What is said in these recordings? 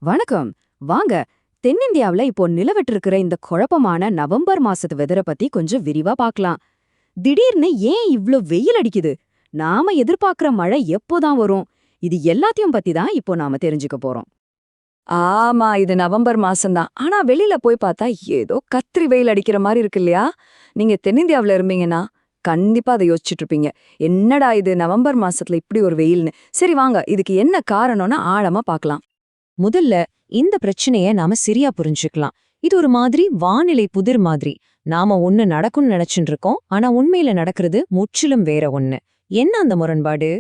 வணக்கம். வாங்க, தென்னிந்தியாவுல இப்போ நிலவெட்டு இருக்கிற இந்த குழப்பமான நவம்பர் மாசத்து வெதரை பத்தி கொஞ்சம் விரிவா பார்க்கலாம். திடீர்னு ஏன் இவ்ளோ வெயில் அடிக்குது? நாம எதிர்பார்க்கிற மழை எப்போதான் வரும்? இது எல்லாத்தையும் பத்தி தான் இப்போ நாம தெரிஞ்சுக்க போறோம். ஆமா, இது நவம்பர் மாசம்தான். ஆனா வெளியில போய் பார்த்தா ஏதோ கத்திரி வெயில் அடிக்கிற மாதிரி இருக்கு இல்லையா? நீங்க தென்னிந்தியாவுல இருந்தீங்கன்னா கண்டிப்பா அதை யோசிச்சுட்டு இருப்பீங்க. என்னடா இது நவம்பர் மாசத்துல இப்படி ஒரு வெயில்னு. சரி வாங்க, இதுக்கு என்ன காரணம்னு ஆழமா பார்க்கலாம். முதல்ல இந்த பிரச்சனைய நாம சரியா புரிஞ்சுக்கலாம். இது ஒரு மாதிரி வானிலை புதிர் மாதிரி. நாம ஒண்ணு நடக்கும்னு நினைச்சுட்டு இருக்கோம், ஆனா உண்மையில நடக்கிறது முற்றிலும் வேற ஒண்ணு. என்ன அந்த முரண்பாடு?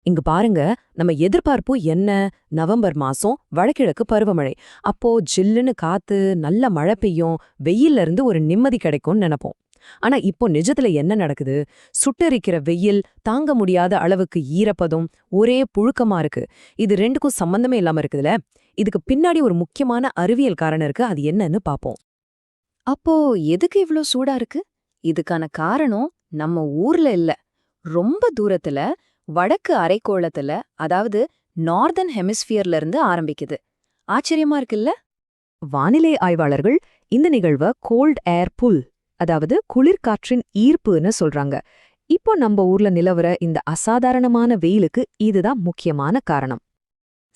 இங்க பாருங்க, நம்ம எதிர்பார்ப்பு என்ன? நவம்பர் மாசம் வடகிழக்கு பருவமழை. அப்போ ஜில்லுன்னு காத்து, நல்ல மழை பெய்யும், வெயில்ல இருந்து ஒரு நிம்மதி கிடைக்கும்னு நினைப்போம். ஆனா இப்போ நிஜத்துல என்ன நடக்குது? சுட்டெரிக்கிற வெயில், தாங்க முடியாத அளவுக்கு ஈரப்பதம், ஒரே புழுக்கமா இருக்கு. இது ரெண்டுக்கும் சம்பந்தமே இல்லாம இருக்குதுல. இதுக்கு பின்னாடி ஒரு முக்கியமான அறிவியல் காரணம் இருக்கு. அது என்னன்னு பாப்போம். அப்போ எதுக்கு இவ்ளோ சூடா இருக்கு? இதுக்கான காரணம் நம்ம ஊர்ல இல்ல, ரொம்ப தூரத்துல வடக்கு அரைக்கோளத்துல, அதாவது நார்தர்ன் ஹெமிஸ்பியர்ல இருந்து ஆரம்பிக்குது. ஆச்சரியமா இருக்குல்ல? வானிலை ஆய்வாளர்கள் இந்த நிகழ்வை கோல்ட் ஏர் புல், அதாவது குளிர்காற்றின் ஈர்ப்புன்னு சொல்றாங்க. இப்போ நம்ம ஊர்ல நிலவர இந்த அசாதாரணமான வெயிலுக்கு இதுதான் முக்கியமான காரணம்.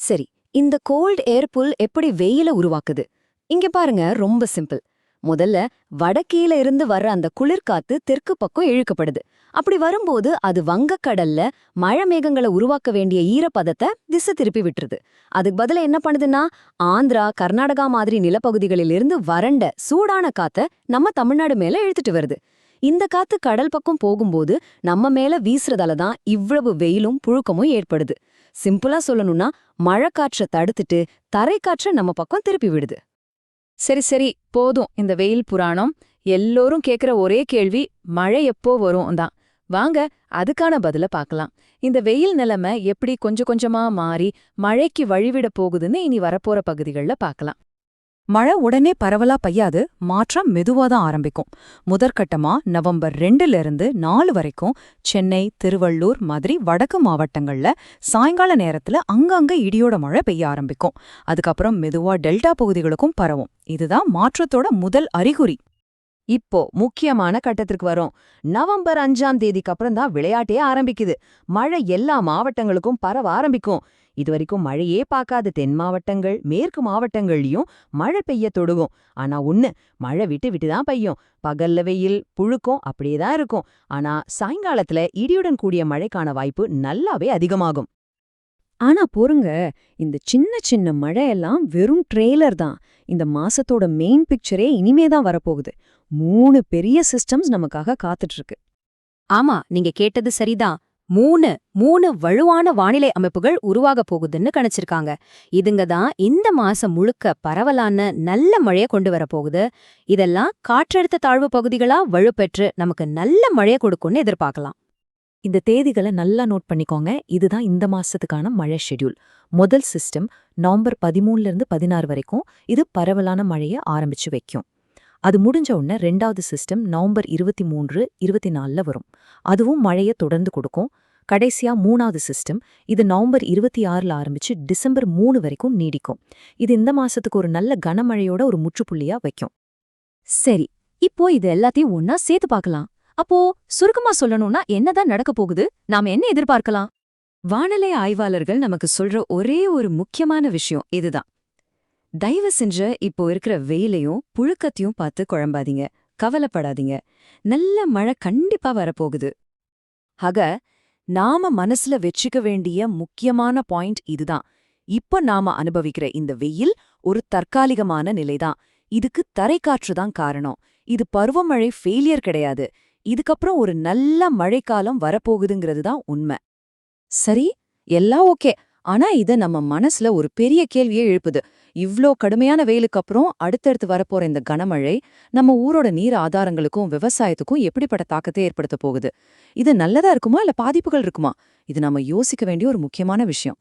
சரி, இந்த கோல்ட் ஏர் புல் எப்படி வெயில உருவாக்குது? இங்க பாருங்க, ரொம்ப சிம்பிள். முதல்ல வடக்கீல இருந்து வர்ற அந்த குளிர்காத்து தெற்கு பக்கம் இழுக்கப்படுது. அப்படி வரும்போது அது வங்கக்கடல்ல மழை மேகங்களை உருவாக்க வேண்டிய ஈரப்பதத்தை திசை திருப்பி விட்டுருது. அதுக்கு பதிலா என்ன பண்ணுதுன்னா, ஆந்திரா, கர்நாடகா மாதிரி நிலப்பகுதிகளிலிருந்து வறண்ட சூடான காத்த நம்ம தமிழ்நாடு மேல இழுத்துட்டு வருது. இந்த காத்து கடல் பக்கம் போகும்போது நம்ம மேல வீசுறதால தான் இவ்வளவு வெயிலும் புழுக்கமும் ஏற்படுது. சிம்பிளா சொல்லணும்னா, மழைக்காற்றை தடுத்துட்டு தரைக்காற்றை நம்ம பக்கம் திருப்பி விடுது. சரி சரி, போதும் இந்த வெயில் புராணம். எல்லோரும் கேக்குற ஒரே கேள்வி, மழை எப்போ வரும் தான். வாங்க, அதுக்கான பதில பார்க்கலாம். இந்த வெயில் நிலைமை எப்படி கொஞ்சம் கொஞ்சமா மாறி மழைக்கு வழிவிட போகுதுன்னு இனி வரப்போற பகுதிகள்ல பார்க்கலாம். மழை உடனே பரவலா பெய்யாது, மாற்றம் மெதுவா தான் ஆரம்பிக்கும். முதற்கட்டமா நவம்பர் 2ல இருந்து 4 வரைக்கும் சென்னை, திருவள்ளூர் மாதிரி வடக்கு மாவட்டங்கள்ல சாயங்கால நேரத்துல அங்கங்க இடியோட மழை பெய்ய ஆரம்பிக்கும். அதுக்கப்புறம் மெதுவா டெல்டா பகுதிகளுக்கும் பரவும். இதுதான் மாற்றத்தோட முதல் அறிகுறி. இப்போ முக்கியமான கட்டத்திற்கு வரும். நவம்பர் 5ஆம் தேதிக்கு அப்புறம் தான் விளையாட்டே ஆரம்பிக்குது. மழை எல்லா மாவட்டங்களுக்கும் பரவ ஆரம்பிக்கும். இதுவரைக்கும் மழையே பார்க்காத தென் மாவட்டங்கள், மேற்கு மாவட்டங்கள்லயும் மழை பெய்ய தொடுகும். ஆனா மழை விட்டு விட்டு தான் பெய்யும். பகல்ல வெயில், புழுக்கம் அப்படியே தான் இருக்கும். ஆனா சாயங்காலத்துல இடியுடன் கூடிய மழைக்கான வாய்ப்பு நல்லாவே அதிகமாகும். ஆனா பொறுங்க, இந்த சின்ன சின்ன மழையெல்லாம் வெறும் ட்ரெய்லர் தான். இந்த மாசத்தோட மெயின் பிக்சரே இனிமே தான் வரப்போகுது. 3 பெரிய சிஸ்டம்ஸ் நமக்காக காத்துட்டு இருக்கு. ஆமா, நீங்க கேட்டது சரிதான். மூணு வலுவான வானிலை அமைப்புகள் உருவாக போகுதுன்னு கணிச்சிருக்காங்க. இதுங்க தான் இந்த மாசம் முழுக்க பரவலான நல்ல மழைய கொண்டு வரப்போகுது. இதெல்லாம் காற்றழுத்த தாழ்வு பகுதிகளா வலுப்பெற்று நமக்கு நல்ல மழைய கொடுக்கும்னு எதிர்பார்க்கலாம். இந்த தேதிகளை நல்லா நோட் பண்ணிக்கோங்க. இதுதான் இந்த மாசத்துக்கான மழை ஷெட்யூல். முதல் சிஸ்டம் நவம்பர் 13ல இருந்து 16 வரைக்கும் இது பரவலான மழைய ஆரம்பிச்சு வைக்கும். அது முடிஞ்ச உடனே 2வது சிஸ்டம் நவம்பர் 23, 24ல வரும். அதுவும் மழைய தொடர்ந்து கொடுக்கும். கடைசியா 3வது சிஸ்டம் இது நவம்பர் 26ல ஆரம்பிச்சு டிசம்பர் 3 வரைக்கும் நீடிக்கும். இது இந்த மாசத்துக்கு ஒரு நல்ல கனமழையோட ஒரு முற்றுப்புள்ளியா வைக்கும். சரி, இப்போ இது எல்லாத்தையும் ஒன்னா சேர்த்து பார்க்கலாம். அப்போ சுருக்கமா சொல்லணும்னா என்னதான் நடக்க போகுது? நாம என்ன எதிர்பார்க்கலாம்? வானிலை ஆய்வாளர்கள் நமக்கு சொல்ற ஒரே ஒரு முக்கியமான விஷயம் இதுதான். தயவு செஞ்சு இப்போ இருக்கிற வெயிலையும் புழுக்கத்தையும் பார்த்து குழம்பாதீங்க, கவலைப்படாதீங்க. நல்ல மழை கண்டிப்பா வரப்போகுது. ஆக, நாம மனசுல வச்சுக்க வேண்டிய முக்கியமான பாயிண்ட் இதுதான். இப்ப நாம அனுபவிக்கிற இந்த வெயில் ஒரு தற்காலிகமான நிலைதான். இதுக்கு தரைக்காற்று தான் காரணம். இது பருவமழை ஃபெயிலியர் கிடையாது. இதுக்கப்புறம் ஒரு நல்ல மழைக்காலம் வரப்போகுதுங்கிறது தான் உண்மை. சரி, எல்லாம் ஓகே. ஆனா இத நம்ம மனசுல ஒரு பெரிய கேள்வியே எழுப்புது. இவ்ளோ கடுமையான வெயிலுக்கு அப்புறம் அடுத்தடுத்து வரப்போற இந்த கனமழை நம்ம ஊரோட நீர் ஆதாரங்களுக்கும் விவசாயத்துக்கும் எப்படிப்பட்ட தாக்கத்தை ஏற்படுத்த போகுது? இது நல்லதா இருக்குமா இல்ல பாதிப்புகள் இருக்குமா? இது நம்ம யோசிக்க வேண்டிய ஒரு முக்கியமான விஷயம்.